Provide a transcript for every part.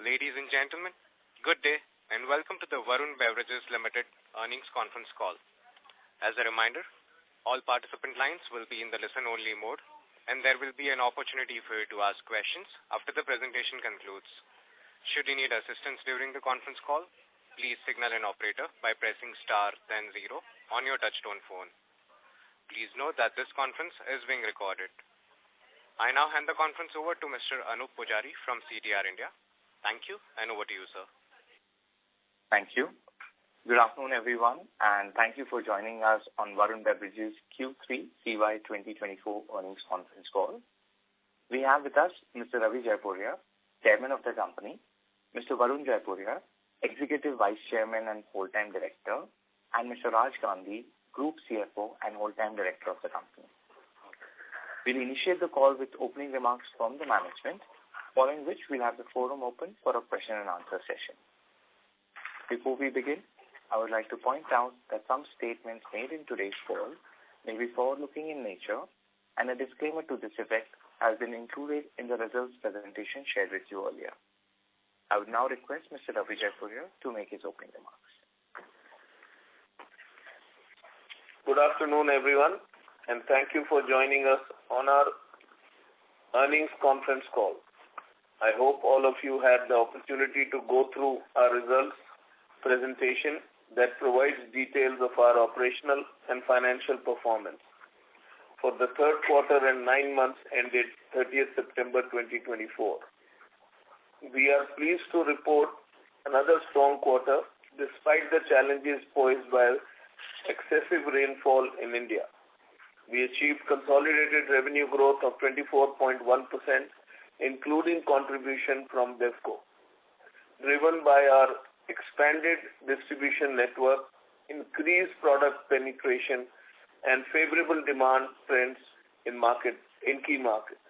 Ladies and gentlemen, good day and welcome to the Varun Beverages Limited earnings conference call. As a reminder, all participant lines will be in the listen-only mode and there will be an opportunity for you to ask questions after the presentation concludes. Should you need assistance during the conference call, please signal an operator by pressing star then 0 on your touchtone phone. Please note that this conference is being recorded. I now hand the conference over to Mr. Anup Pujari from CDR India. Thank you, and over to you, sir. Thank you. Good afternoon, everyone, and thank you for joining us on Varun Beverages Q3 FY2024 earnings conference call. We have with us Mr. Ravi Jaipuria, Chairman of the company, Mr. Varun Jaipuria, Executive Vice Chairman and Whole-Time Director, and Mr. Raj Gandhi, Group CFO and Whole-Time Director of the company. We'll initiate the call with opening remarks from the management, following which we'll have the forum open for a question and answer session. Before we begin, I would like to point out that some statements made in today's call may be forward-looking in nature, and a disclaimer to this effect has been included in the results presentation shared with you earlier. I would now request Mr. Ravi Jaipuria to make his opening remarks. Good afternoon, everyone, and thank you for joining us on our earnings conference call. I hope all of you had the opportunity to go through our results presentation that provides details of our operational and financial performance for the third quarter and 9 months ended 30th September 2024. We are pleased to report another strong quarter despite the challenges posed by excessive rainfall in India. We achieved consolidated revenue growth of 24.1%, including contribution from BevCo, driven by our expanded distribution network, increased product penetration, and favorable demand trends in key markets.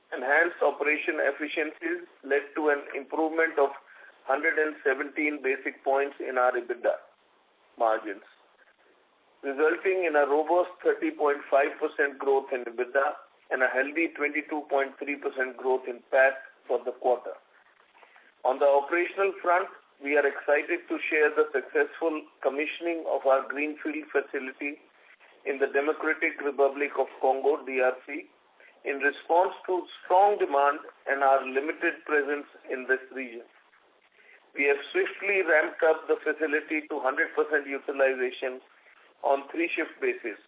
Enhanced operation efficiencies led to an improvement of 117 basic points in our EBITDA margins, resulting in a robust 30.5% growth in EBITDA and a healthy 22.3% growth in PAT for the quarter. On the operational front, we are excited to share the successful commissioning of our greenfield facility in the Democratic Republic of Congo, DRC, in response to strong demand and our limited presence in this region. We have swiftly ramped up the facility to 100% utilization on 3-shift basis.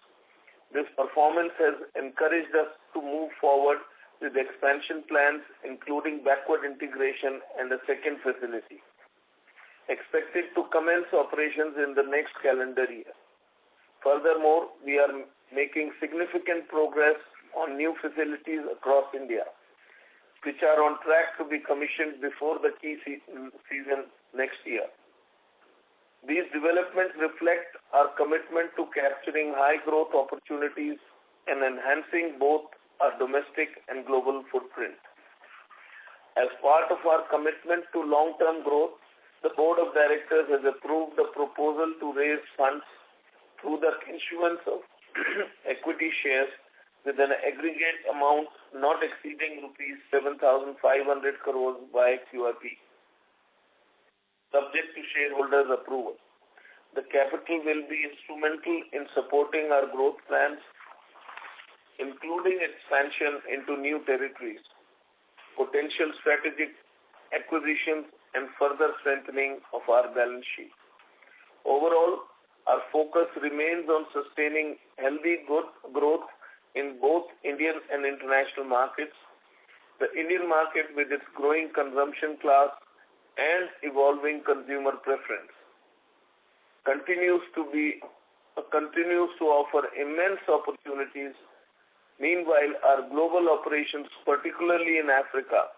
This performance has encouraged us to move forward with expansion plans, including backward integration and a second facility, expected to commence operations in the next calendar year. Furthermore, we are making significant progress on new facilities across India, which are on track to be commissioned before the key season next year. These developments reflect our commitment to capturing high growth opportunities and enhancing both our domestic and global footprint. As part of our commitment to long-term growth, the Board of Directors has approved the proposal to raise funds through the issuance of equity shares with an aggregate amount not exceeding rupees 7,500 crores by QIP, subject to shareholders' approval. The capital will be instrumental in supporting our growth plans, including expansion into new territories, potential strategic acquisitions, and further strengthening of our balance sheet. Overall, our focus remains on sustaining healthy growth in both Indian and international markets. The Indian market, with its growing consumption class and evolving consumer preference, continues to offer immense opportunities. Meanwhile, our global operations, particularly in Africa,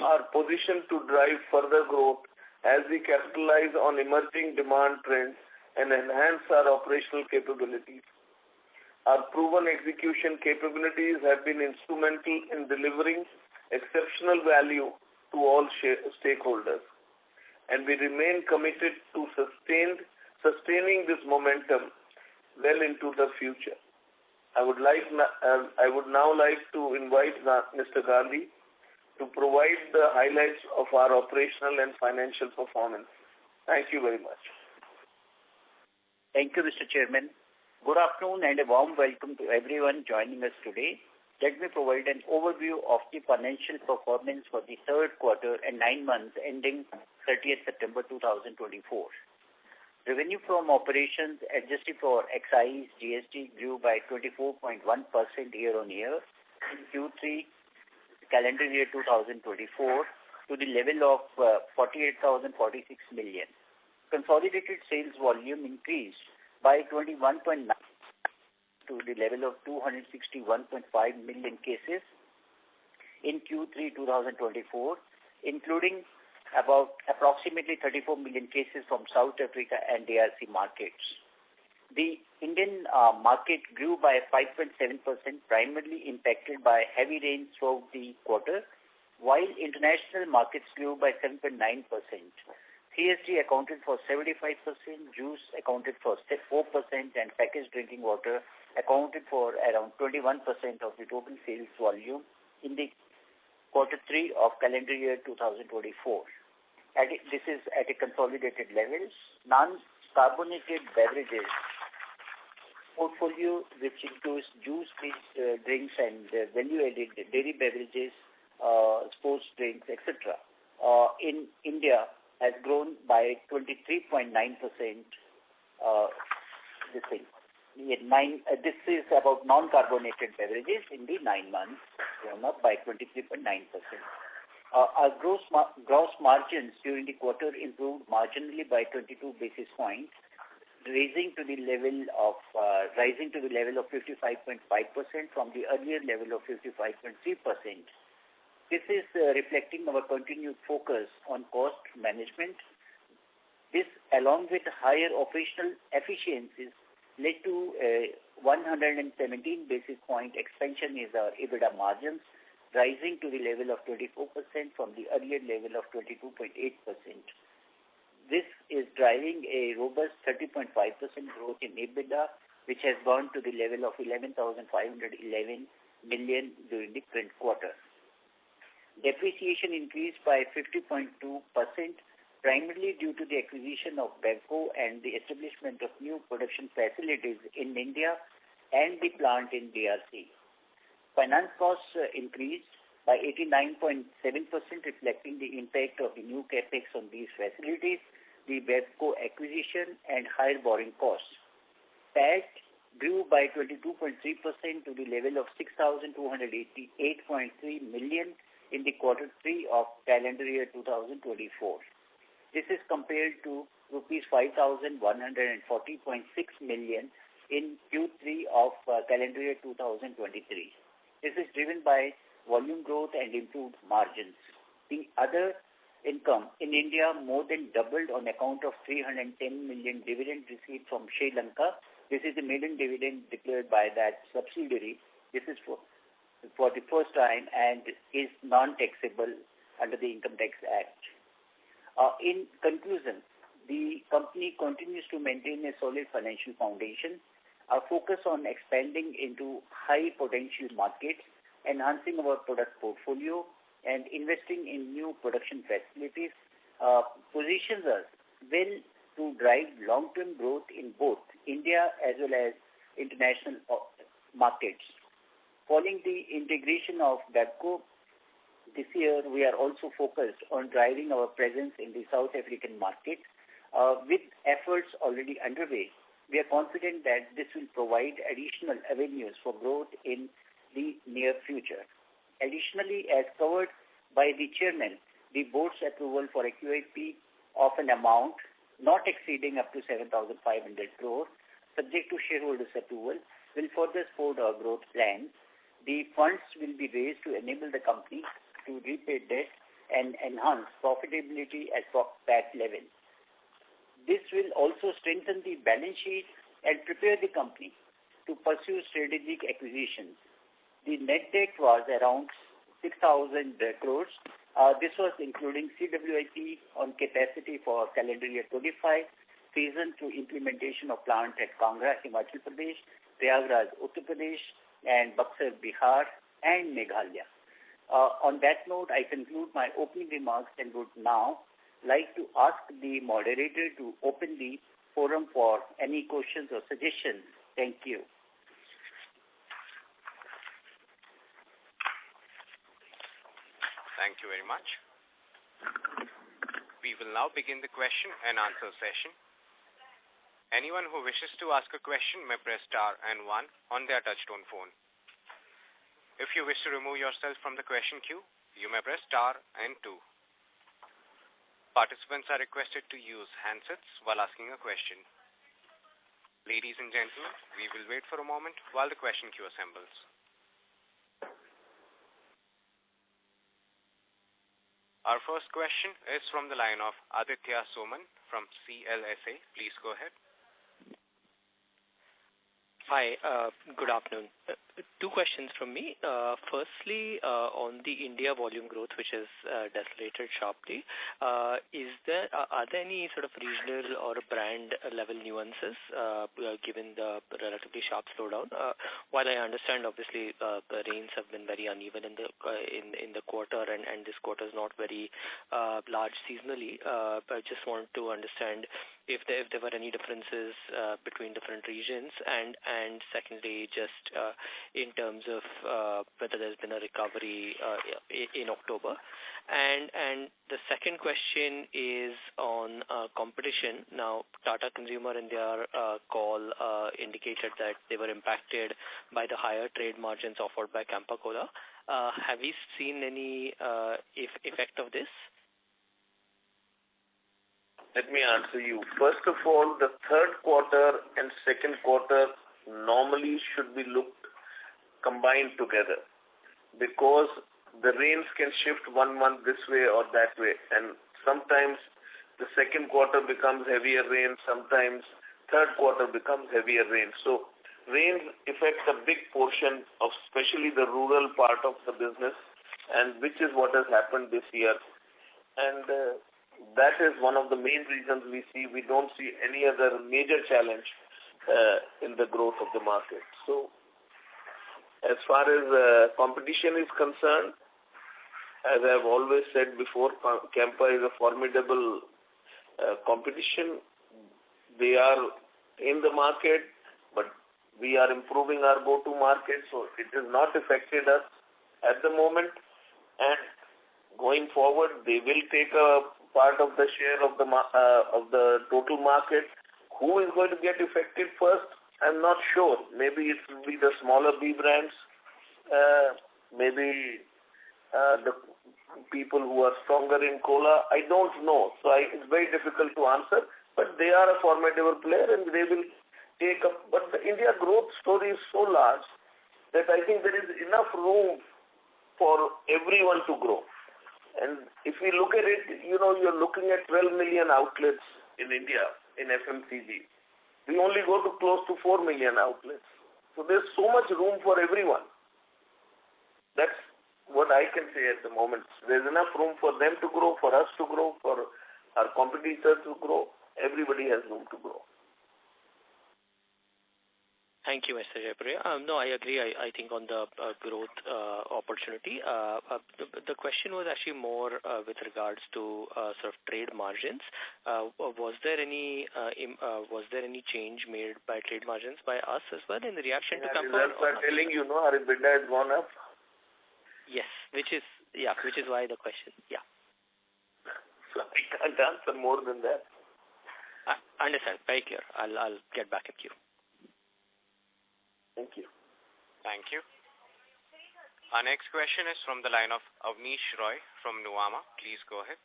are positioned to drive further growth as we capitalize on emerging demand trends and enhance our operational capabilities. Our proven execution capabilities have been instrumental in delivering exceptional value to all stakeholders, and we remain committed to sustaining this momentum well into the future. I would now like to invite Mr. Gandhi to provide the highlights of our operational and financial performance. Thank you very much. Thank you, Mr. Chairman. Good afternoon and a warm welcome to everyone joining us today. Let me provide an overview of the financial performance for the third quarter and 9 months ending 30th September 2024. Revenue from operations adjusted for excise GST grew by 24.1% year-on-year in Q3 calendar year 2024 to the level of 48,046 million. Consolidated sales volume increased by 21.9% to the level of 261.5 million cases in Q3 2024, including about approximately 34 million cases from South Africa and DRC markets. The Indian market grew by 5.7%, primarily impacted by heavy rains throughout the quarter, while international markets grew by 7.9%. CSD accounted for 75%, juice accounted for 4%, and packaged drinking water accounted for around 21% of the total sales volume in the quarter 3 of calendar year 2024. This is at a consolidated level. Non-carbonated beverages portfolio, which includes juice-based drinks and value-added dairy beverages, sports drinks, etc., in India has grown by 23.9%. This is about non-carbonated beverages in the 9 months, grown up by 23.9%. Our gross margins during the quarter improved marginally by 22 basis points, rising to the level of 55.5% from the earlier level of 55.3%. This is reflecting our continued focus on cost management. This, along with higher operational efficiencies, led to a 117 basis point expansion in our EBITDA margins, rising to the level of 24% from the earlier level of 22.8%. This is driving a robust 30.5% growth in EBITDA, which has gone to the level of 11,511 million during the current quarter. Depreciation increased by 50.2%, primarily due to the acquisition of BevCo and the establishment of new production facilities in India and the plant in DRC. Finance costs increased by 89.7%, reflecting the impact of the new capex on these facilities, the BevCo acquisition, and higher borrowing costs. PAT grew by 22.3% to the level of 6,288.3 million in the quarter 3 of calendar year 2024. This is compared to rupees 5,140.6 million in Q3 of calendar year 2023. This is driven by volume growth and improved margins. The other income in India more than doubled on account of 310 million dividend received from Sri Lanka. This is the maiden dividend declared by that subsidiary. This is for the first time and is non-taxable under the Income Tax Act. In conclusion, the company continues to maintain a solid financial foundation. Our focus on expanding into high potential markets, enhancing our product portfolio, and investing in new production facilities positions us well to drive long-term growth in both India as well as international markets. Following the integration of BevCo, this year we are also focused on driving our presence in the South African market. With efforts already underway, we are confident that this will provide additional avenues for growth in the near future. Additionally, as covered by the chairman, the board's approval for a QIP of an amount not exceeding up to 7,500 crore, subject to shareholders' approval, will further support our growth plans. The funds will be raised to enable the company to repay debt and enhance profitability at PAT level. This will also strengthen the balance sheet and prepare the company to pursue strategic acquisitions. The net debt was around 6,000 crores. This was including CWIP on capacity for calendar year 25, season 2 implementation of plant at Kangra, Himachal Pradesh, Prayagraj, Uttar Pradesh, and Buxar, Bihar, and Meghalaya. On that note, I conclude my opening remarks and would now like to ask the moderator to open the forum for any questions or suggestions. Thank you. Thank you very much. We will now begin the question and answer session. Anyone who wishes to ask a question may press star and 1 on their touchtone phone. If you wish to remove yourself from the question queue, you may press star and 2. Participants are requested to use handsets while asking a question. Ladies and gentlemen, we will wait for a moment while the question queue assembles. Our first question is from the line of Aditya Soman from CLSA. Please go ahead. Hi, good afternoon. Two questions from me. Firstly, on the India volume growth, which has decelerated sharply, are there any sort of regional or brand level nuances given the relatively sharp slowdown? While I understand, obviously, the rains have been very uneven in the quarter, and this quarter is not very large seasonally. But I just want to understand if there were any differences between different regions, and secondly, just in terms of whether there's been a recovery in October. And the second question is on competition. Now, Tata Consumer in their call indicated that they were impacted by the higher trade margins offered by Campa Cola. Have you seen any effect of this? Let me answer you. First of all, the third quarter and second quarter normally should be looked combined together, because the rains can shift 1 month this way or that way, and sometimes the second quarter becomes heavier rain, sometimes third quarter becomes heavier rain. So rains affect a big portion of especially the rural part of the business, and which is what has happened this year. And that is one of the main reasons we don't see any other major challenge in the growth of the market. So as far as competition is concerned, as I have always said before, Campa is a formidable competition. They are in the market, but we are improving our go-to market, so it has not affected us at the moment. And going forward, they will take a part of the share of the total market. Who is going to get affected first? I'm not sure. Maybe it will be the smaller B brands, maybe the people who are stronger in cola. I don't know. So it's very difficult to answer. But they are a formidable player, and they will take up. But the India growth story is so large that I think there is enough room for everyone to grow. And if we look at it, you're looking at 12 million outlets in India in FMCG. We only go to close to 4 million outlets. So there's so much room for everyone. That's what I can say at the moment. There's enough room for them to grow, for us to grow, for our competitors to grow. Everybody has room to grow. Thank you, Mr. Jaipuria. No, I agree. I think on the growth opportunity. The question was actually more with regards to sort of trade margins. Was there any change made by trade margins by us as well in the reaction to Campa? Results are telling our EBITDA has gone up. Yes, which is why the question. Yeah. So I can't answer more than that. I understand. Very clear. I'll get back at you. Thank you. Thank you. Our next question is from the line of Avnish Roy from Nuvama. Please go ahead.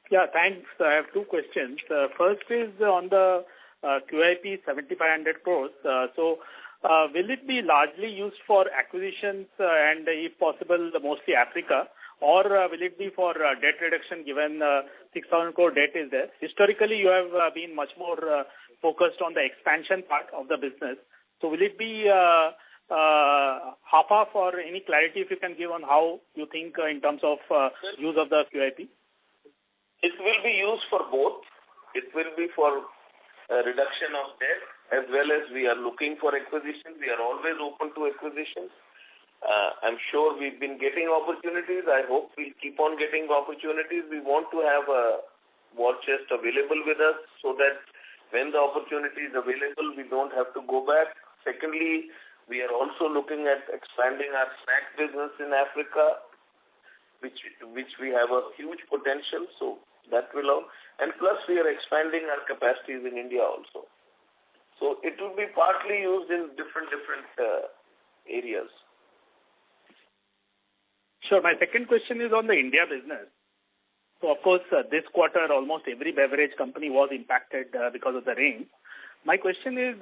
Yeah, thanks. I have two questions. First is on the QIP 7,500 crores. Will it be largely used for acquisitions and, if possible, mostly Africa, or will it be for debt reduction given 6,000 crore debt is there? Historically, you have been much more focused on the expansion part of the business. So will it be half-half, or any clarity if you can give on how you think in terms of use of the QIP? It will be used for both. It will be for reduction of debt, as well as we are looking for acquisitions. We are always open to acquisitions. I'm sure we've been getting opportunities. I hope we'll keep on getting opportunities. We want to have a war chest available with us so that when the opportunity is available, we don't have to go back. Secondly, we are also looking at expanding our snack business in Africa, which we have a huge potential. So that will all. And plus, we are expanding our capacities in India also. So it will be partly used in different areas. Sure. My second question is on the India business. So, of course, this quarter, almost every beverage company was impacted because of the rain. My question is,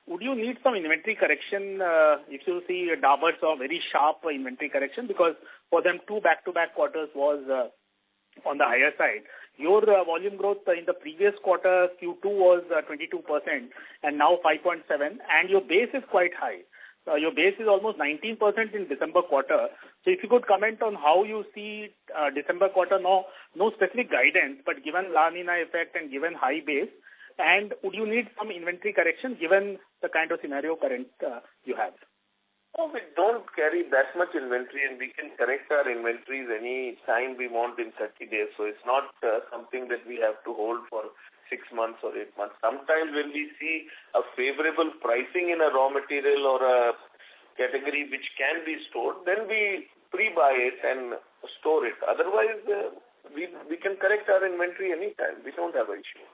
would you need some inventory correction if you see Dabur saw very sharp inventory correction? Because for them, 2 back-to-back quarters was on the higher side. Your volume growth in the previous quarter, Q2, was 22% and now 5.7%, and your base is quite high. Your base is almost 19% in December quarter. So if you could comment on how you see December quarter, no specific guidance, but given La Nina effect and given high base, and would you need some inventory correction given the kind of scenario current you have? No, we don't carry that much inventory, and we can correct our inventories any time we want in 30 days. So it's not something that we have to hold for 6 months or 8 months. Sometimes when we see a favorable pricing in a raw material or a category which can be stored, then we pre-buy it and store it. Otherwise, we can correct our inventory anytime. We don't have an issue.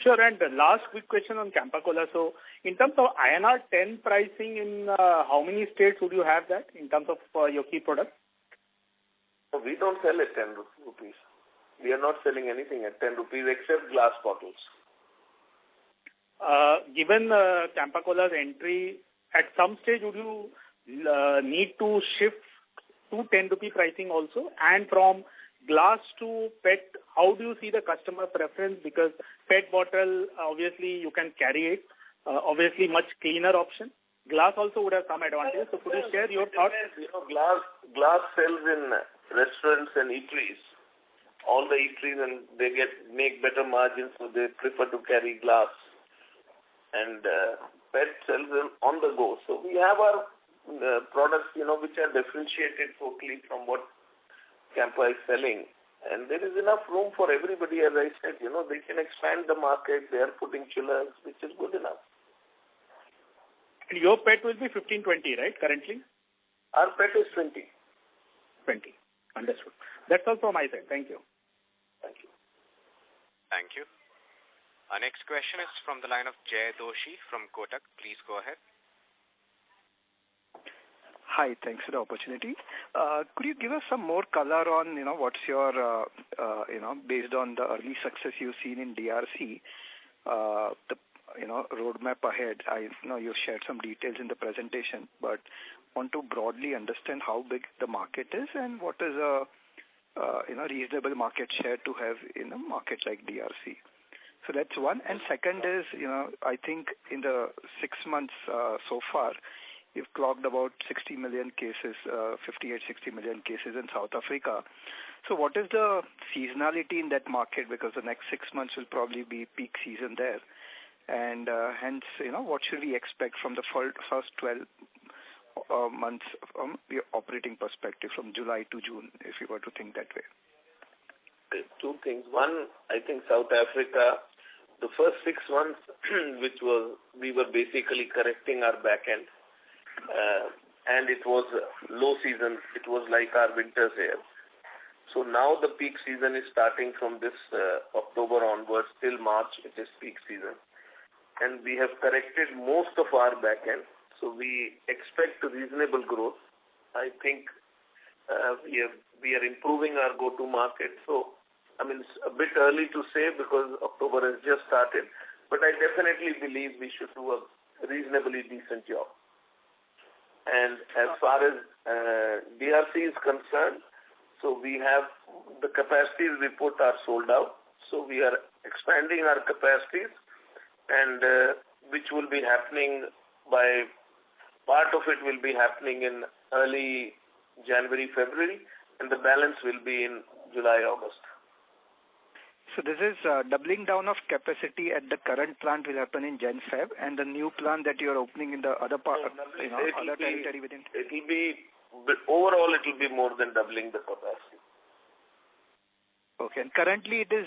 Sure. And the last quick question on Campa Cola. So in terms of INR 10 pricing, in how many states would you have that in terms of your key products? So we don't sell at 10 rupees. We are not selling anything at 10 rupees except glass bottles. Given Campa Cola's entry, at some stage would you need to shift to 10 rupee pricing also? And from glass to PET, how do you see the customer preference? Because PET bottle, obviously you can carry it, obviously much cleaner option. Glass also would have some advantage. So could you share your thoughts? You know, glass sells in restaurants and eateries. All the eateries, and they make better margins, so they prefer to carry glass. And PET sells them on the go. So we have our products, which are differentiated totally from what Campa is selling. And there is enough room for everybody, as I said. They can expand the market. They are putting chillers, which is good enough. And your PET will be 15-20, right, currently? Our PET is 20. 20. Understood. That's all from my side. Thank you. Thank you. Thank you. Our next question is from the line of Jay Doshi from Kotak. Please go ahead. Hi, thanks for the opportunity. Could you give us some more color on, what's your, based on the early success you've seen in DRC, the, roadmap ahead? I know you shared some details in the presentation, but want to broadly understand how big the market is and what is a, reasonable market share to have in a market like DRC. So that's one. And second is, I think in the 6 months so far, you've clocked about 60 million cases, 58-60 million cases in South Africa. So what is the seasonality in that market? Because the next 6 months will probably be peak season there. And hence, what should we expect from the first 12 months from your operating perspective from July to June, if you were to think that way? Two things. One, I think South Africa, the first 6 months, we were basically correcting our back end. And it was low season. It was like our winters here. So now the peak season is starting from this October onwards till March. It is peak season. And we have corrected most of our back end. So we expect reasonable growth. I think we are improving our go-to market. So, it's a bit early to say because October has just started. But I definitely believe we should do a reasonably decent job. And as far as DRC is concerned, so we have the capacities we put are sold out. So we are expanding our capacities, and which will be happening part of it will be happening in early January, February, and the balance will be in July, August. So this is doubling down of capacity at the current plant will happen in Jan Feb, and the new plant that you are opening in the other part, other territory within. It will be, but overall, it will be more than doubling the capacity. Okay, and currently it is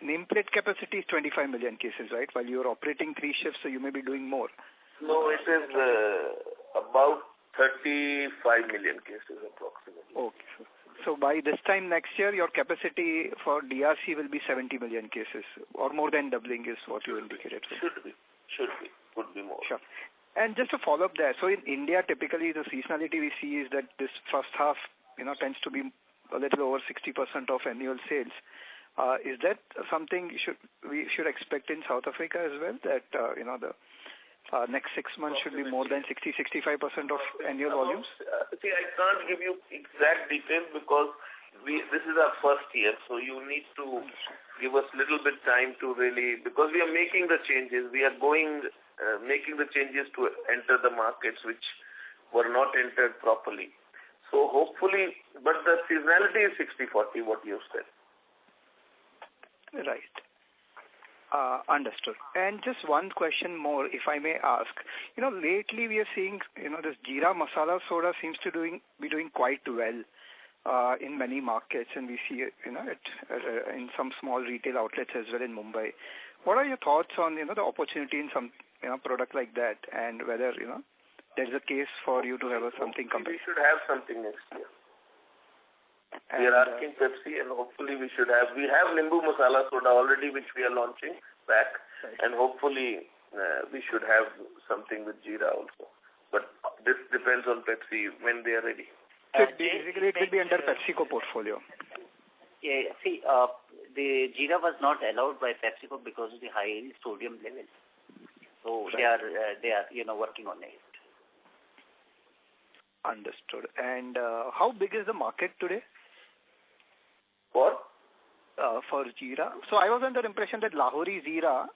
nameplate capacity is 25 million cases, right? While you are operating 3 shifts, so you may be doing more. No, it is about 35 million cases approximately. Okay. So by this time next year, your capacity for DRC will be 70 million cases, or more than doubling is what you indicated. Should be. Could be more. Sure. And just to follow up there, so in India, typically the seasonality we see is that this first half, tends to be a little over 60% of annual sales. Is that something we should expect in South Africa as well? That the next 6 months should be more than 60-65% of annual volumes? See, I can't give you exact details because this is our first year, so you need to give us little bit time to really, because we are making the changes. We are making the changes to enter the markets which were not entered properly. So hopefully, but the seasonality is 60-40, what you said. Right. Understood. And just one question more, if I may ask. Lately we are seeing, this Jeera Masala Soda seems to be doing quite well in many markets, and we see it, in some small retail outlets as well in Mumbai. What are your thoughts on, the opportunity in some, product like that, and whether, there is a case for you to have something coming? We should have something next year. We are asking Pepsi, and hopefully we have Nimbu Masala Soda already, which we are launching back, right. And hopefully we should have something with Jeera also. But this depends on Pepsi when they are ready. Basically, it will be under PepsiCo portfolio. Yeah, see, the Jeera was not allowed by PepsiCo because of the high sodium level. So right. They are working on it. Understood. And how big is the market today? For Jeera. So I was under the impression that Lahori Jeera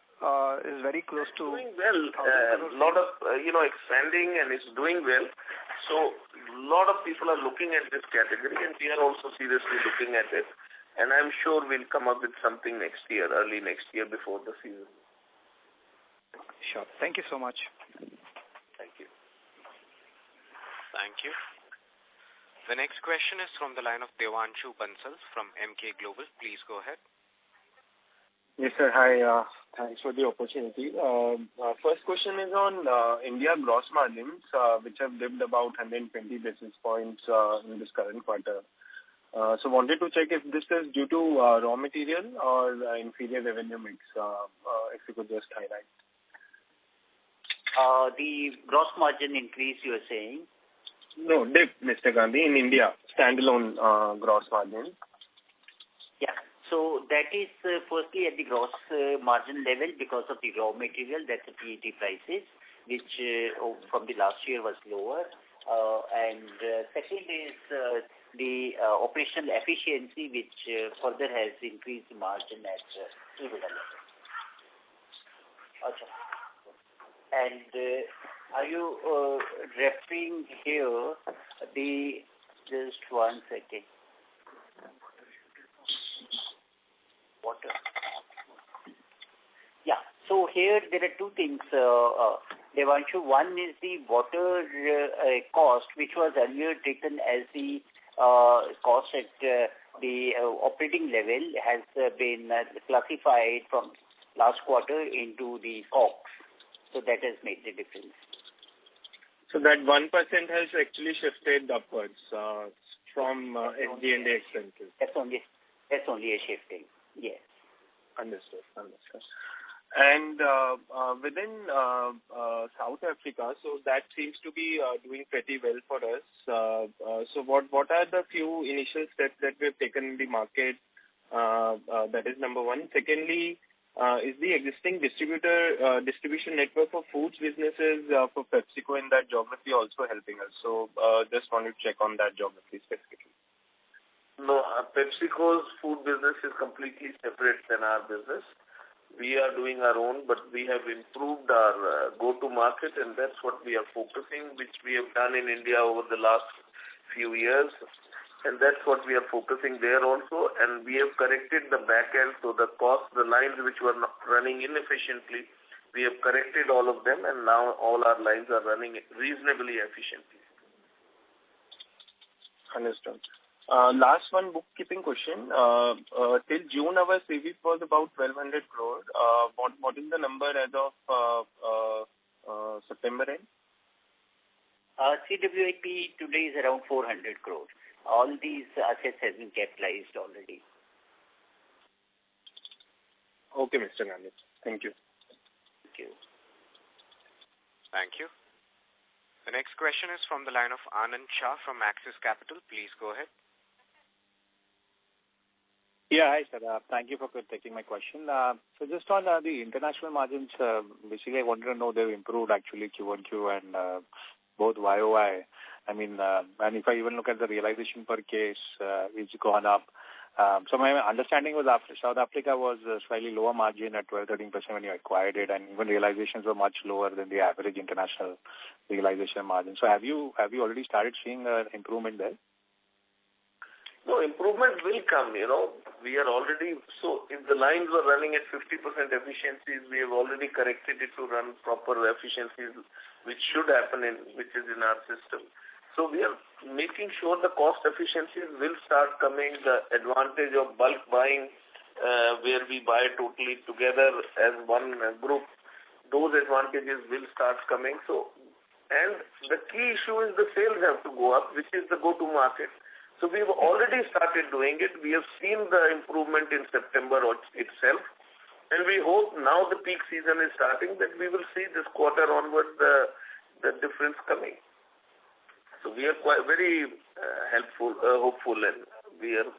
is very close to... Doing well. A lot of, expanding, and it's doing well. So a lot of people are looking at this category, and we are also seriously looking at it. And I'm sure we'll come up with something next year, early next year before the season. Sure. Thank you so much. Thank you. Thank you. The next question is from the line of Devanshu Bansal from MK Global. Please go ahead. Yes, sir. Hi. Thanks for the opportunity. First question is on India gross margins, which have dipped about 120 basis points in this current quarter. So wanted to check if this is due to raw material or inferior revenue mix, if you could just highlight. The gross margin increase you are saying? No, dip, Mr. Gandhi, in India, standalone gross margin. Yeah. So that is firstly at the gross margin level because of the raw material, that's the PET prices, which from the last year was lower. And second is the operational efficiency, which further has increased the margin at EBITDA level. Okay. And are you referring here just one second. Water. Yeah. So here there are two things, Devanshu. One is the water cost, which was earlier taken as the cost at the operating level, has been classified from last quarter into the COGS. So that has made the difference. So that 1% has actually shifted upwards from SG&A expenses. That's only a shifting. Yes. Understood. And within South Africa, so that seems to be doing pretty well for us. So what are the few initial steps that we have taken in the market? That is number one. Secondly, is the existing distribution network for foods businesses for PepsiCo in that geography also helping us? So just wanted to check on that geography specifically. No, PepsiCo's food business is completely separate than our business. We are doing our own, but we have improved our go-to-market, and that's what we are focusing, which we have done in India over the last few years. and that's what we are focusing there also. And we have corrected the back end, so the cost, the lines which were not running inefficiently, we have corrected all of them, and now all our lines are running reasonably efficiently. Understood. Last one bookkeeping question. Till June, our CWIP was about 1,200 crore. What is the number as of September end? CWIP today is around 400 crores. All these assets have been capitalized already. Okay, Mr. Gandhi. Thank you. Thank you. Thank you. The next question is from the line of Anand Shah from Axis Capital. Please go ahead. Yeah, hi, sir. Thank you for taking my question. So just on the international margins, basically I wanted to know they've improved actually Q1Q and both YOY. I mean, and if I even look at the realization per case, it's gone up. So my understanding was South Africa was slightly lower margin at 12-13% when you acquired it, and even realizations were much lower than the average international realization margin. So have you already started seeing improvement there? No, improvement will come, We are already, so if the lines were running at 50% efficiencies, we have already corrected it to run proper efficiencies, which should happen which is in our system. So we are making sure the cost efficiencies will start coming, the advantage of bulk buying, where we buy totally together as one group, those advantages will start coming. So, and the key issue is the sales have to go up, which is the go-to market. So we've already started doing it. We have seen the improvement in September itself, and we hope now the peak season is starting that we will see this quarter onward the difference coming. So we are quite very hopeful, and we are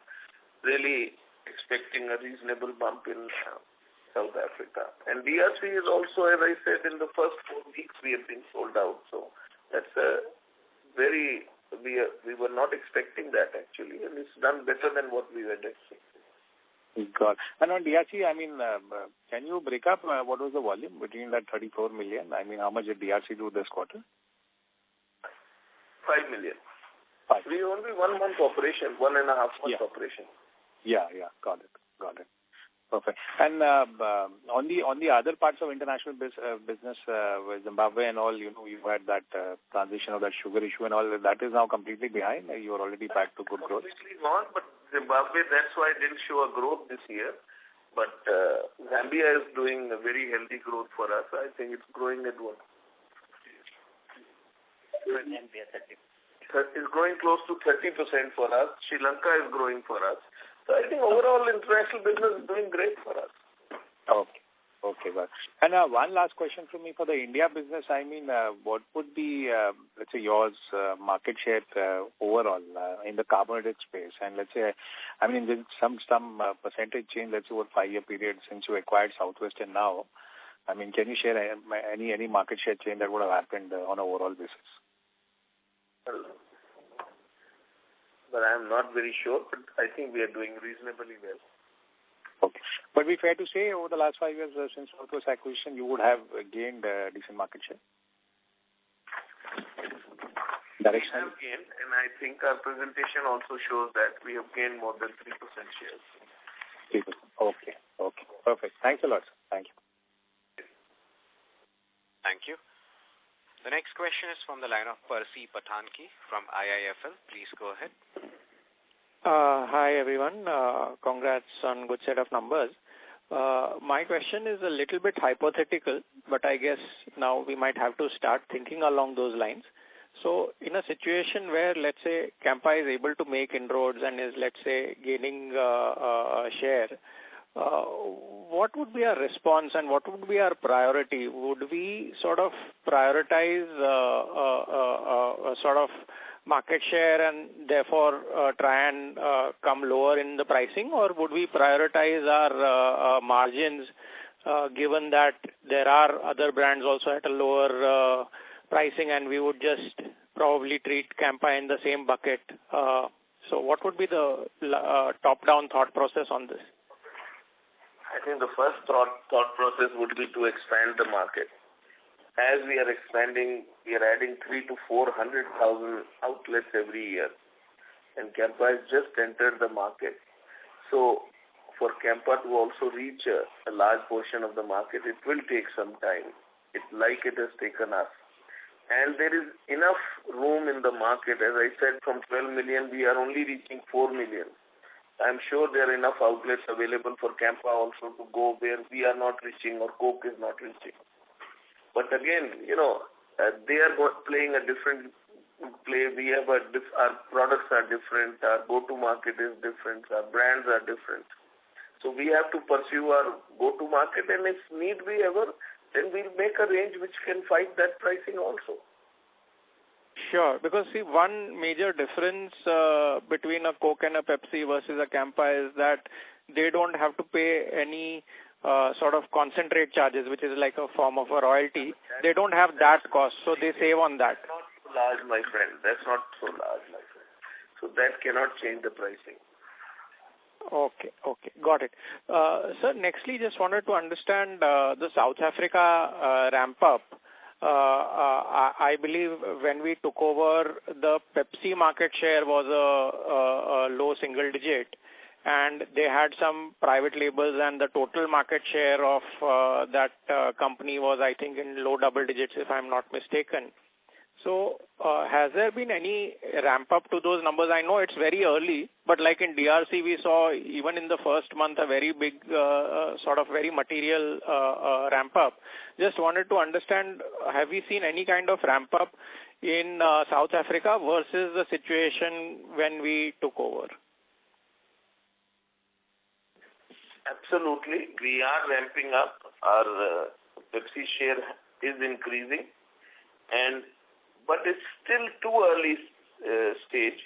really expecting a reasonable bump in South Africa. And DRC is also, as I said, in the first 4 weeks we have been sold out. So that's a very we were not expecting that actually, and it's done better than what we had expected. God. And on DRC, I mean, can you break up what was the volume between that 34 million? I mean, how much did DRC do this quarter? 5 million. 5. We only 1 month operation, 1.5 months operation. Yeah, got it. Perfect. And on the other parts of international business, with Zimbabwe and all, you had that transition of that sugar issue and all. That is now completely behind. You are already back to good growth. Completely gone, but Zimbabwe, that's why it didn't show a growth this year. But Zambia is doing a very healthy growth for us. I think it's growing at what? It's growing close to 30% for us. Sri Lanka is growing for us. So I think overall international business is doing great for us. Okay, good. And one last question from me for the India business. I mean, what would be, let's say, yours market share overall in the carbonated space? And let's say, I mean, there's some percentage change, let's say, over 5-year period since you acquired Southwest and now. I mean, can you share any market share change that would have happened on an overall basis? But I'm not very sure, but I think we are doing reasonably well. Okay. But we fair to say over the last 5 years since Southwest acquisition, you would have gained decent market share? We have gained, and I think our presentation also shows that we have gained more than 3% shares. 3%. Okay. Perfect. Thanks a lot, sir. Thank you. Thank you. The next question is from the line of Percy Pathanki from IIFL. Please go ahead. Hi, everyone. Congrats on good set of numbers. My question is a little bit hypothetical, but I guess now we might have to start thinking along those lines. So in a situation where, let's say, Campa is able to make inroads and is, let's say, gaining share, what would be our response and what would be our priority? Would we sort of prioritize sort of market share and therefore try and come lower in the pricing, or would we prioritize our margins given that there are other brands also at a lower pricing and we would just probably treat Campa in the same bucket? So what would be the top-down thought process on this? I think the first thought process would be to expand the market. As we are expanding, we are adding 300,000 to 400,000 outlets every year. and Campa has just entered the market. So for Campa to also reach a large portion of the market, it will take some time. It has taken us. And there is enough room in the market. As I said, from 12 million, we are only reaching 4 million. I'm sure there are enough outlets available for Campa also to go where we are not reaching or Coke is not reaching. But again, they are playing a different play. We have our products are different. Our go-to-market is different. Our brands are different. So we have to pursue our go-to-market, and if need be ever, then we'll make a range which can fight that pricing also. Sure, because see, one major difference between a Coke and a Pepsi versus a Campa is that they don't have to pay any sort of concentrate charges, which is like a form of a royalty. They don't have that cost, so they save on that. That's not so large, my friend. That's not so large, my friend. So that cannot change the pricing. Okay, got it. Sir, nextly, just wanted to understand the South Africa ramp-up. I believe when we took over, the Pepsi market share was a low single digit, and they had some private labels, and the total market share of that company was, I think, in low double digits, if I'm not mistaken. So has there been any ramp up to those numbers? I know it's very early, but like in DRC, we saw even in the first month a very big sort of very material ramp up. Just wanted to understand, have we seen any kind of ramp up in South Africa versus the situation when we took over? Absolutely. We are ramping up. Our Pepsi share is increasing, but it's still too early stage.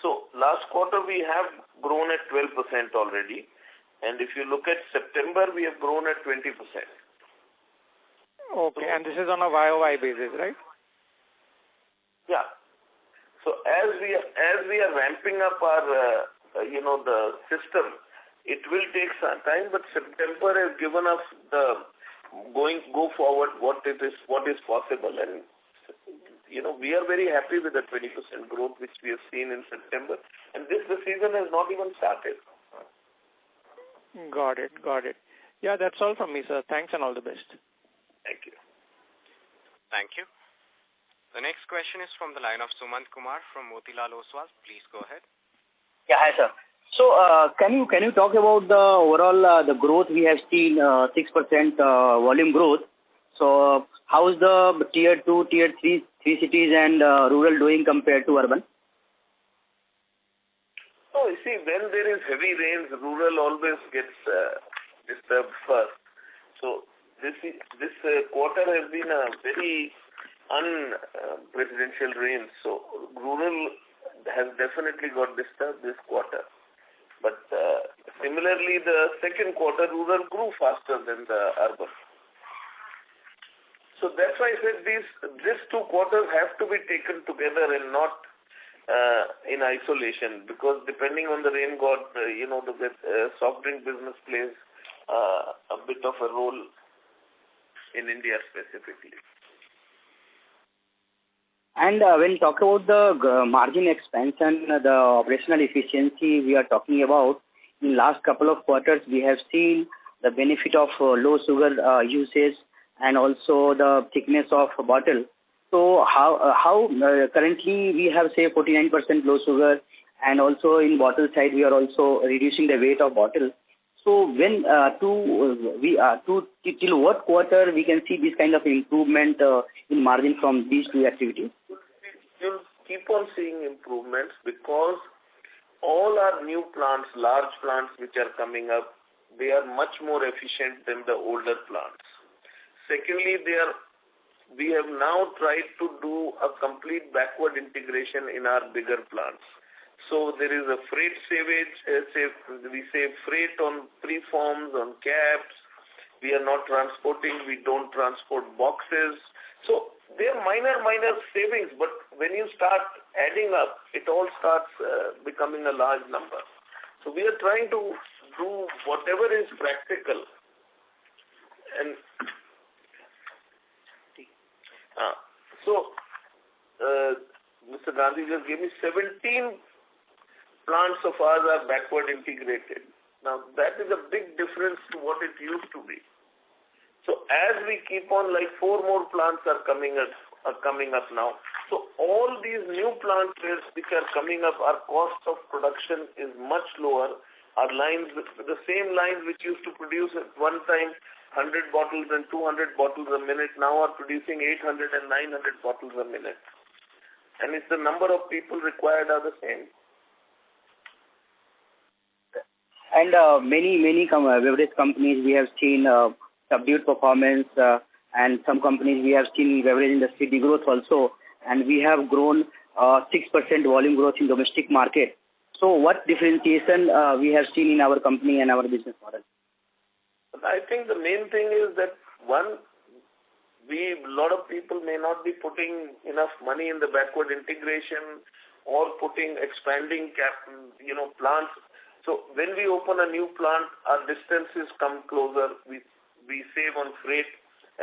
So last quarter we have grown at 12% already, and if you look at September, we have grown at 20%. Okay, and this is on a YOY basis, right? Yeah. So as we are ramping up our the system, it will take some time, but September has given us the go forward what is possible, and we are very happy with the 20% growth which we have seen in September, and the season has not even started. Got it. Yeah, that's all from me, sir. Thanks and all the best. Thank you. Thank you. The next question is from the line of Sumant Kumar from Motilal Oswal. Please go ahead. Yeah, hi sir. So can you talk about the overall the growth we have seen 6% volume growth. So how is the tier 2, tier 3 cities and rural doing compared to urban? Oh, you see, when there is heavy rains, rural always gets disturbed first. So this quarter has been a very unpresidential rain. So rural has definitely got disturbed this quarter. But similarly, the second quarter, rural grew faster than the urban. So that's why I said these two quarters have to be taken together and not in isolation, because depending on the rain god, the soft drink business plays a bit of a role in India specifically. And when you talk about the margin expansion, the operational efficiency we are talking about, in last couple of quarters, we have seen the benefit of low sugar usage and also the thickness of bottle. So how currently we have say 49% low sugar, and also in bottle side we are also reducing the weight of bottle. So when till what quarter we can see this kind of improvement in margin from these two activities? You'll keep on seeing improvements because all our new plants, large plants which are coming up, they are much more efficient than the older plants. Secondly, we have now tried to do a complete backward integration in our bigger plants. So there is a freight savage, we save freight on preforms, on caps. We are not transporting, we don't transport boxes. So there are minor savings, but when you start adding up, it all starts becoming a large number. So we are trying to do whatever is practical. And Mr. Gandhi just gave me 17 plants of ours are backward integrated. Now, that is a big difference to what it used to be. So, as we keep on, like 4 more plants are coming up now. So, all these new plants which are coming up, our cost of production is much lower. Our lines, the same lines which used to produce at one time 100 bottles and 200 bottles a minute, now are producing 800 and 900 bottles a minute. And it's the number of people required are the same. And many beverage companies we have seen subdued performance, and some companies we have seen beverage industry degrowth also, and we have grown 6% volume growth in domestic market. So what differentiation we have seen in our company and our business model? I think the main thing is that a lot of people may not be putting enough money in the backward integration or expanding plants. So when we open a new plant, our distances come closer. We save on freight.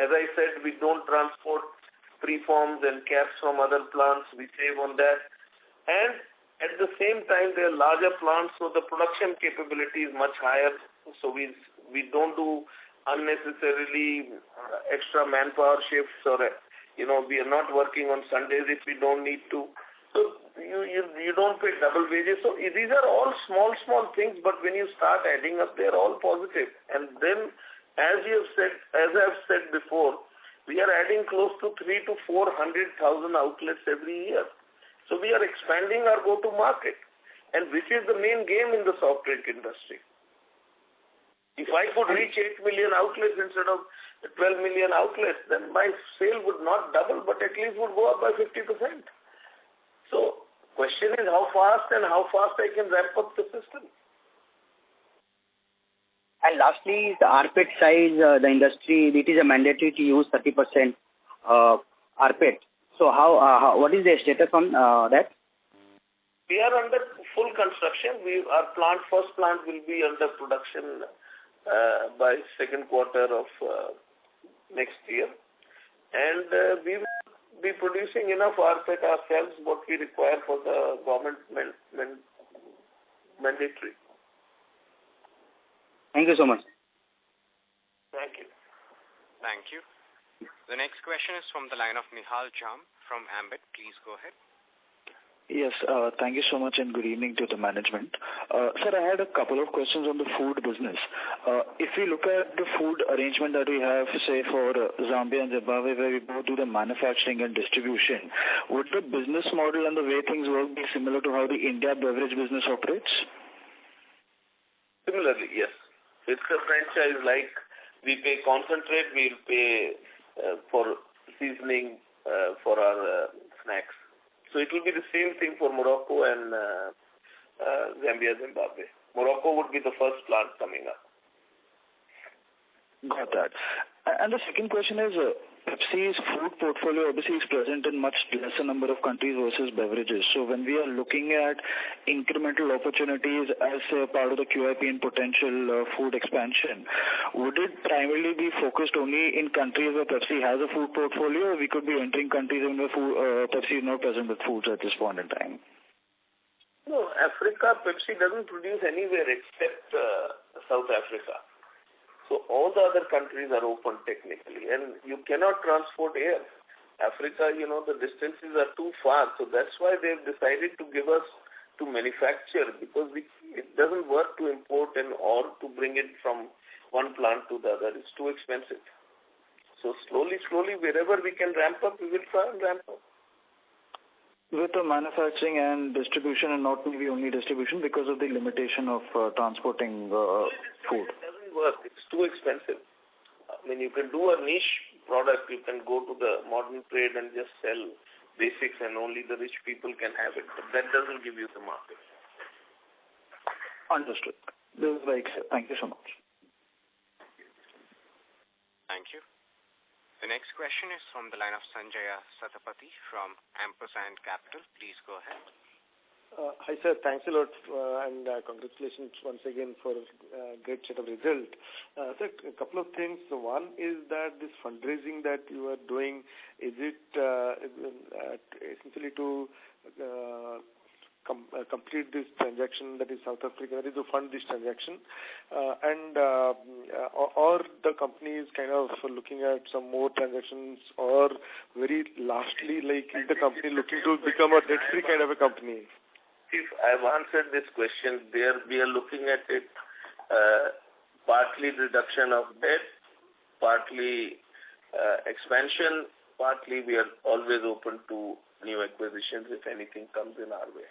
As I said, we don't transport preforms and caps from other plants. We save on that. And at the same time, they are larger plants, so the production capability is much higher. So we don't do unnecessarily extra manpower shifts, or we are not working on Sundays if we don't need to. So you don't pay double wages. So these are all small things, but when you start adding up, they're all positive. And then, as I've said before, we are adding close to 300,000 to 400,000 outlets every year. So we are expanding our go-to-market, and which is the main game in the soft drink industry. If I could reach 8 million outlets instead of 12 million outlets, then my sale would not double, but at least would go up by 50%. So, question is how fast I can ramp up the system. And lastly, the rPET size, the industry, it is a mandatory to use 30% rPET. So what is the status on that? We are under full construction. Our first plant will be under production by second quarter of next year. And we will be producing enough rPET ourselves, what we require for the government mandatory. Thank you so much. Thank you. Thank you. The next question is from the line of Nihal Jham from Ambit. Please go ahead. Yes, thank you so much and good evening to the management. Sir, I had a couple of questions on the food business. If we look at the food arrangement that we have, say, for Zambia and Zimbabwe, where we both do the manufacturing and distribution, would the business model and the way things work be similar to how the India beverage business operates? Similarly, yes. It's a franchise like we pay concentrate, we'll pay for seasoning for our snacks. So it will be the same thing for Morocco and Zambia, Zimbabwe. Morocco would be the first plant coming up. Got that. And the second question is, Pepsi's food portfolio obviously is present in much lesser number of countries versus beverages. So when we are looking at incremental opportunities as a part of the QIP and potential food expansion, would it primarily be focused only in countries where Pepsi has a food portfolio, or we could be entering countries where Pepsi is not present with foods at this point in time? No, Africa, Pepsi doesn't produce anywhere except South Africa. So all the other countries are open technically, and you cannot transport air. Africa, the distances are too far, so that's why they've decided to give us to manufacture, because it doesn't work to import or to bring it from one plant to the other. It's too expensive. So slowly, wherever we can ramp up, we will try and ramp up. With the manufacturing and distribution, and not maybe only distribution, because of the limitation of transporting food. Work. It's too expensive. I mean, you can do a niche product, you can go to the modern trade and just sell basics, and only the rich people can have it. But that doesn't give you the market. Understood. This is very clear. Thank you so much. Thank you. The next question is from the line of Sanjaya Satapathy from Ampersand Capital. Please go ahead. Hi, sir. Thanks a lot, and congratulations once again for a great set of results. Sir, a couple of things. One is that this fundraising that you are doing, is it essentially to complete this transaction, that is South Africa, that is to fund this transaction, or the company is kind of looking at some more transactions, or very lastly, like is the company looking to become a debt-free kind of a company? If I've answered this question, we are looking at it partly reduction of debt, partly expansion, partly we are always open to new acquisitions if anything comes in our way.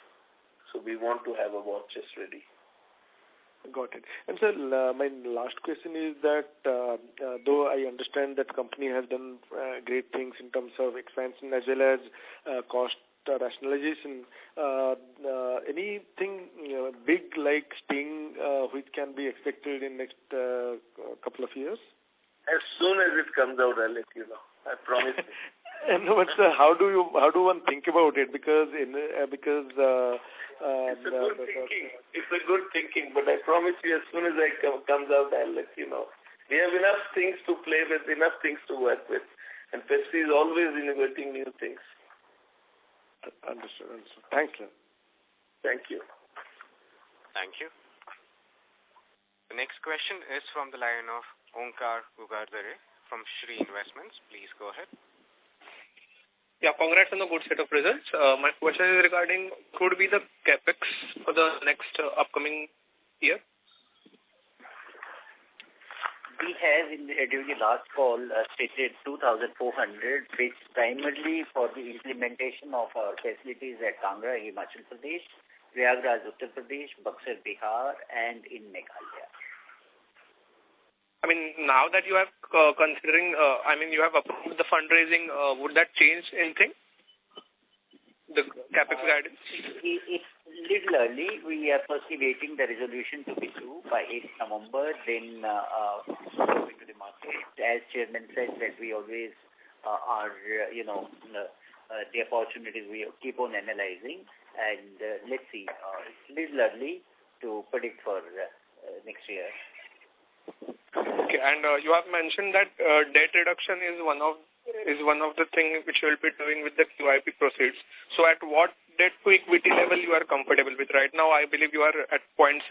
So we want to have a war chest ready. Got it. And sir, my last question is that though I understand that company has done great things in terms of expansion as well as cost rationalization, anything big like Sting which can be expected in next couple of years? As soon as it comes out, I'll let you know. I promise you. No, but sir, how do one think about it? Because it's a good thinking. It's a good thinking, but I promise you, as soon as it comes out, I'll let you know. We have enough things to play with, enough things to work with, and Pepsi is always innovating new things. Understood. Thanks, sir. Thank you. Thank you. The next question is from the line of Onkar Gugardare from Shri Investments. Please go ahead. Yeah, congrats on the good set of results. My question is regarding could be the capex for the next upcoming year. We have during the last call stated 2,400, which primarily for the implementation of our facilities at Kangra, Himachal Pradesh, Prayagraj, Uttar Pradesh, Buxar, Bihar, and in Meghalaya. I mean, now that you have considering, you have approved the fundraising, would that change anything? The capex guidance? It's little early. We are firstly waiting the resolution to be through by 8th November, then go into the market. As Chairman said that we always are, the opportunities we keep on analyzing, and let's see. It's little early to predict for next year. Okay, and you have mentioned that debt reduction is one of the things which you will be doing with the QIP proceeds. So at what debt to equity level you are comfortable with? Right now, I believe you are at 0.7.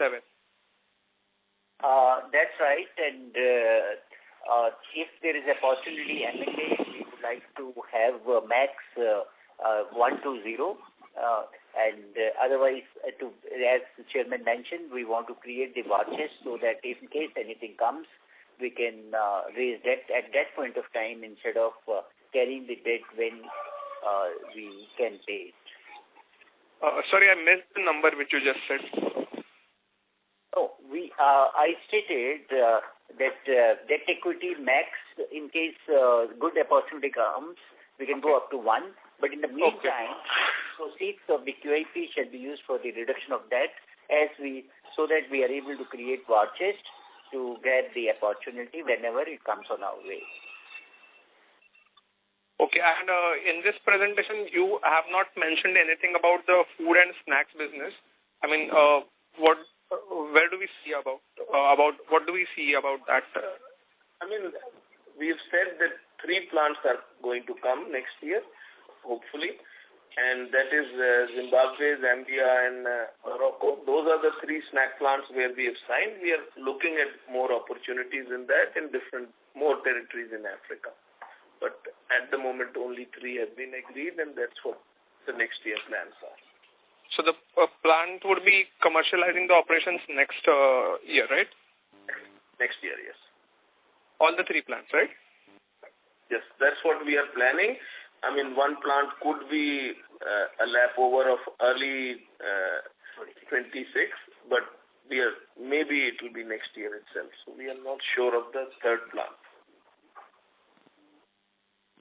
That's right, and if there is a possibility M&A, we would like to have max 120, and otherwise, as the Chairman mentioned, we want to create the war chest so that if in case anything comes, we can raise debt at that point of time instead of carrying the debt when we can pay it. Sorry, I missed the number which you just said. Oh, I stated that debt equity max, in case good opportunity comes, we can go up to 1. But in the meantime, proceeds of the QIP shall be used for the reduction of debt so that we are able to create war chest to get the opportunity whenever it comes on our way. Okay, and in this presentation, you have not mentioned anything about the food and snacks business. I mean, what do we see about that? I mean, we've said that 3 plants are going to come next year, hopefully, and that is Zimbabwe, Zambia, and Morocco. Those are the 3 snack plants where we have signed. We are looking at more opportunities in that in more territories in Africa. But at the moment, only 3 have been agreed, and that's what the next year plans are. So the plant would be commercializing the operations next year, right? Next year, yes. All the 3 plants, right? Yes, that's what we are planning. I mean, one plant could be a lap over of early 26, but maybe it will be next year itself. So we are not sure of the 3rd plant.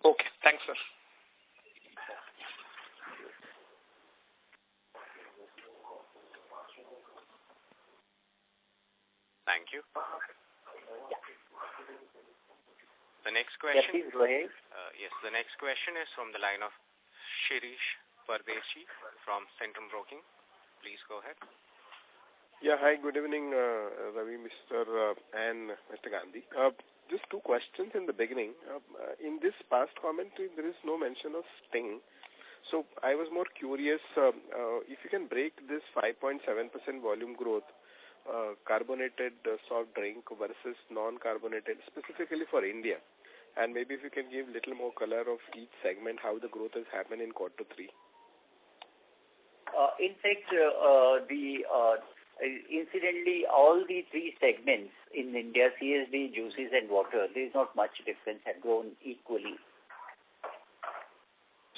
Okay, thanks, sir. Thank you. The next question. Yeah, please go ahead. Yes, the next question is from the line of Shirish Pardeshi from Centrum Broking. Please go ahead. Yeah, hi, good evening, Ravi, Mr. And Mr. Gandhi. Just two questions in the beginning. In this past commentary, there is no mention of Sting. So I was more curious if you can break this 5.7% volume growth, carbonated soft drink versus non-carbonated, specifically for India. And maybe if you can give little more color of each segment, how the growth has happened in quarter 3. In fact, incidentally, all the three segments in India, CSD, juices and water, there is not much difference, have grown equally.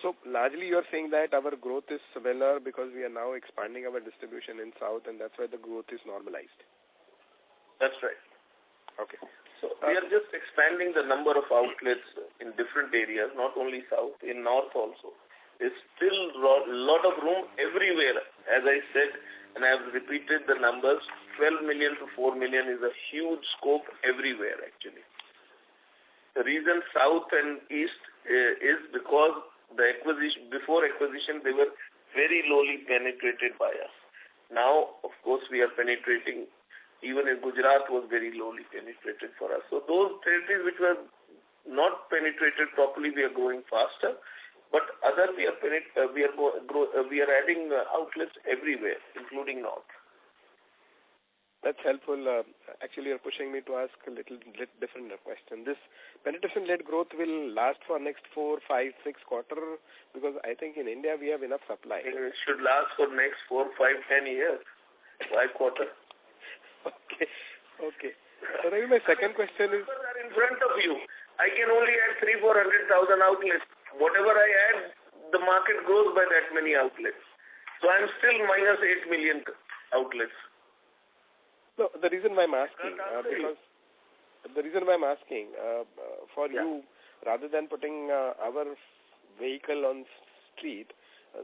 So largely you are saying that our growth is similar because we are now expanding our distribution in South and that's why the growth is normalized. That's right. Okay. So we are just expanding the number of outlets in different areas, not only South, in North also. There's still a lot of room everywhere. As I said, and I have repeated the numbers, 12 million to 4 million is a huge scope everywhere actually. The reason South and East is because before acquisition, they were very lowly penetrated by us. Now, of course, we are penetrating. Even in Gujarat was very lowly penetrated for us. So those territories which were not penetrated properly, we are growing faster. But other we are adding outlets everywhere, including North. That's helpful. Actually, you're pushing me to ask a little different question. This penetration-led growth will last for next 4, 5, 6 quarters because I think in India we have enough supply. It should last for next 4, 5, 10 years. 5 quarters. Okay. So maybe my second question is... are in front of you. I can only add 300,000-400,000 outlets. Whatever I add, the market grows by that many outlets. So I'm still minus 8 million outlets. No, the reason why I'm asking, for you, rather than putting our vehicle on street,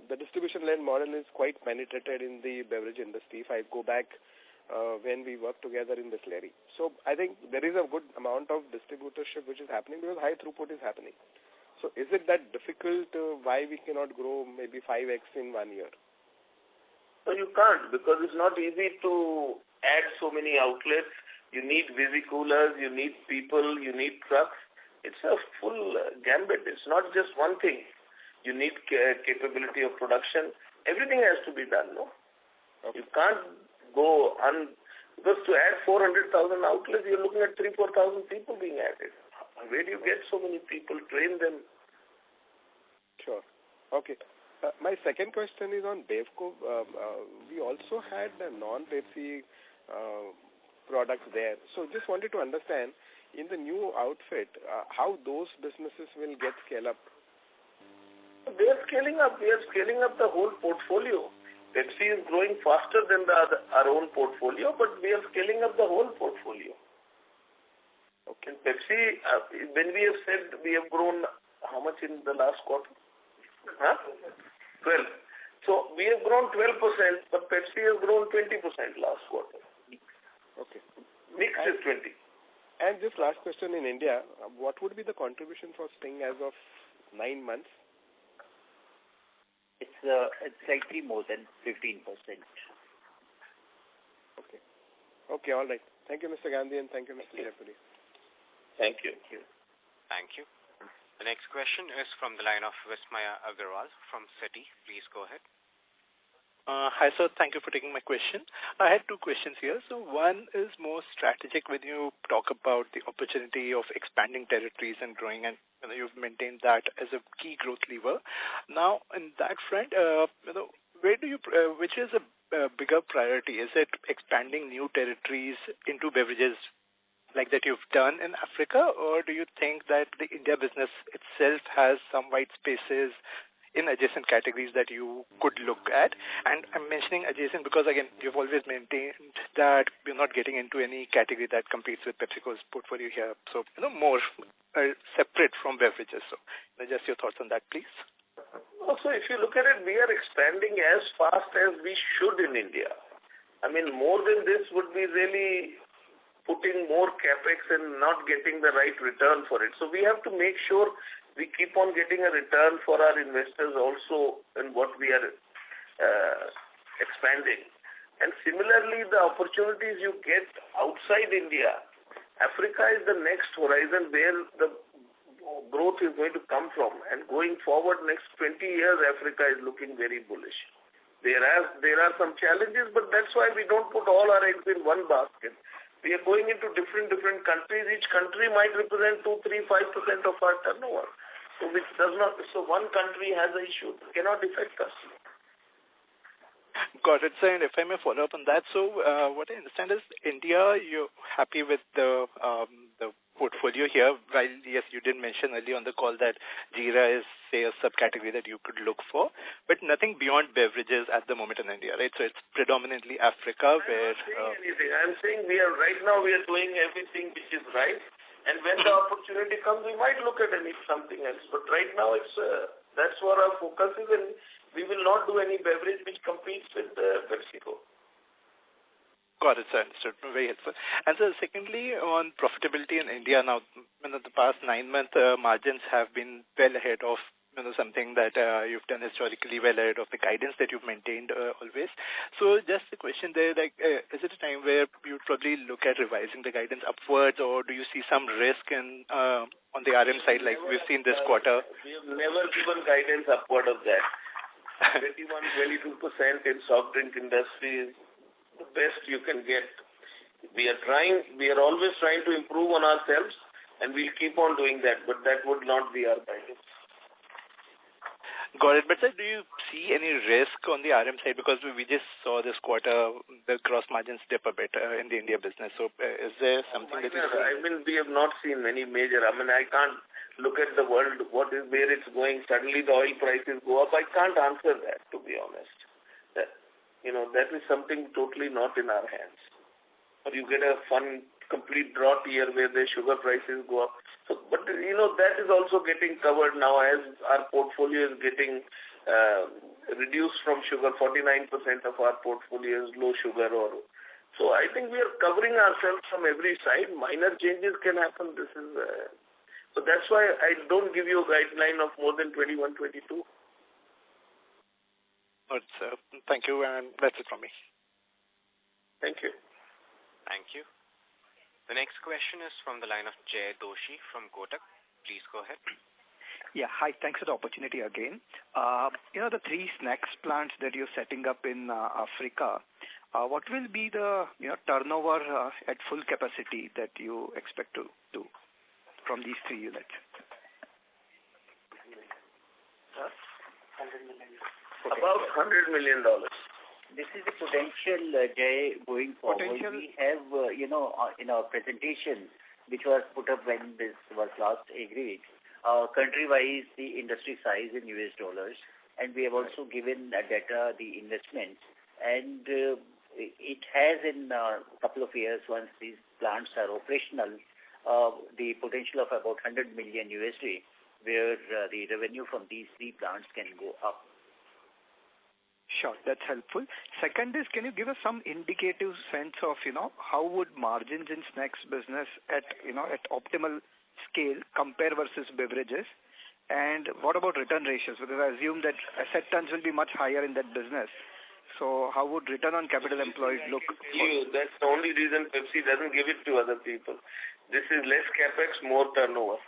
the distribution-led model is quite penetrated in the beverage industry. If I go back when we worked together in the slurry. So I think there is a good amount of distributorship which is happening because high throughput is happening. So is it that difficult why we cannot grow maybe 5x in 1 year? So you can't because it's not easy to add so many outlets. You need visi-coolers, you need people, you need trucks. It's a full gambit. It's not just one thing. You need capability of production. Everything has to be done, no? Okay. You can't go because to add 400,000 outlets, you're looking at 3,000-4,000 people being added. Where do you get so many people? Train them. Sure. Okay. My second question is on Bevco. We also had a non-Pepsi products there. So just wanted to understand, in the new outfit, how those businesses will get scaled up? They are scaling up. We are scaling up the whole portfolio. Pepsi is growing faster than our own portfolio, but we are scaling up the whole portfolio. Okay. Pepsi, when we have said we have grown, how much in the last quarter? 12. So we have grown 12%, but Pepsi has grown 20% last quarter. Okay. Mix is 20. And just last question in India, what would be the contribution for Sting as of 9 months? It's slightly more than 15%. Okay. Okay, all right. Thank you, Mr. Gandhi, and thank you, Mr. Jayapuri. Thank you. Thank you. The next question is from the line of Vismaya Agarwal from Citi. Please go ahead. Hi, sir. Thank you for taking my question. I had two questions here. So one is more strategic when you talk about the opportunity of expanding territories and growing, and you've maintained that as a key growth lever. Now, in that front, where do you, which is a bigger priority? Is it expanding new territories into beverages like that you've done in Africa, or do you think that the India business itself has some white spaces in adjacent categories that you could look at? And I'm mentioning adjacent because, again, you've always maintained that you're not getting into any category that competes with PepsiCo's portfolio here. So, more separate from beverages. So, just your thoughts on that, please. Also, if you look at it, we are expanding as fast as we should in India. I mean, more than this would be really putting more capex and not getting the right return for it. So we have to make sure we keep on getting a return for our investors also in what we are expanding. And similarly, the opportunities you get outside India, Africa is the next horizon where the growth is going to come from. And going forward, next 20 years, Africa is looking very bullish. There are some challenges, but that's why we don't put all our eggs in one basket. We are going into different countries. Each country might represent 2, 3, 5% of our turnover. So one country has an issue, it cannot affect us. Got it, sir. And if I may follow up on that, so what I understand is India, you're happy with the portfolio here. While yes, you did mention earlier on the call that Jeera is, say, a subcategory that you could look for, but nothing beyond beverages at the moment in India, right? So it's predominantly Africa where. I'm saying right now we are doing everything which is right, and when the opportunity comes, we might look at something else. But right now, that's what our focus is, and we will not do any beverage which competes with PepsiCo. Got it, sir. Understood. Very helpful. And so secondly, on profitability in India now, in the past 9 months, margins have been well ahead of something that you've done historically, well ahead of the guidance that you've maintained always. So just a question there, is it a time where you'd probably look at revising the guidance upwards, or do you see some risk in on the RM side like we've seen this quarter? We have never given guidance upward of that. 21-22% in soft drink industry is the best you can get. We are always trying to improve on ourselves, and we'll keep on doing that, but that would not be our guidance. Got it. But sir, do you see any risk on the RM side? Because we just saw this quarter the gross margins dip a bit in the India business. So is there something that you see? I mean, we have not seen any major. I mean, I can't look at the world, where it's going. Suddenly the oil prices go up. I can't answer that, to be honest. That is something totally not in our hands. Or you get a complete drought year where the sugar prices go up. So, but that is also getting covered now as our portfolio is getting reduced from sugar. 49% of our portfolio is low sugar. So I think we are covering ourselves from every side. Minor changes can happen. So that's why I don't give you a guideline of more than 21, 22. Good, sir. Thank you, and that's it from me. Thank you. Thank you. The next question is from the line of Jay Doshi from Kotak. Please go ahead. Yeah, hi. Thanks for the opportunity again. The 3 snacks plants that you're setting up in Africa, what will be the turnover at full capacity that you expect to do from these 3 units? About $100 million. This is the potential, Jay, going forward. We have, in our presentation, which was put up when this was last agreed, country-wise, the industry size in US dollars, and we have also given data, the investments, and it has in a couple of years, once these plants are operational, the potential of about $100 million USD, where the revenue from these 3 plants can go up. Sure, that's helpful. Second is, can you give us some indicative sense of, how would margins in snacks business at optimal scale compare versus beverages? And what about return ratios? Because I assume that asset turns will be much higher in that business. So how would return on capital employed look? That's the only reason Pepsi doesn't give it to other people. This is less capex, more turnover.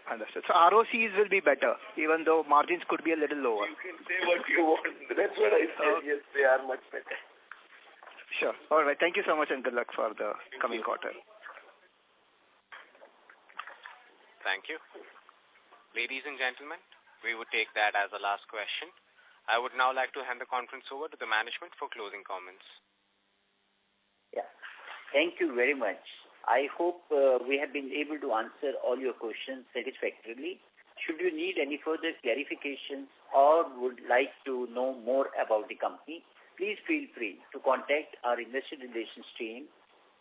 Understood. So ROCs will be better, even though margins could be a little lower. You can say what you want. That's what I said. Yes, they are much better. Sure. All right. Thank you so much, and good luck for the coming quarter. Thank you. Ladies and gentlemen, we would take that as the last question. I would now like to hand the conference over to the management for closing comments. Yeah. Thank you very much. I hope we have been able to answer all your questions satisfactorily. Should you need any further clarifications or would like to know more about the company, please feel free to contact our investor relations team.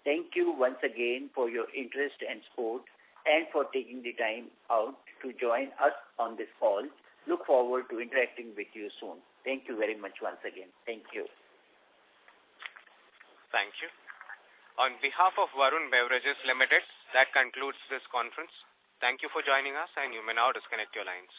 Thank you once again for your interest and support and for taking the time out to join us on this call. Look forward to interacting with you soon. Thank you very much once again. Thank you. Thank you. On behalf of Varun Beverages Limited, that concludes this conference. Thank you for joining us, and you may now disconnect your lines.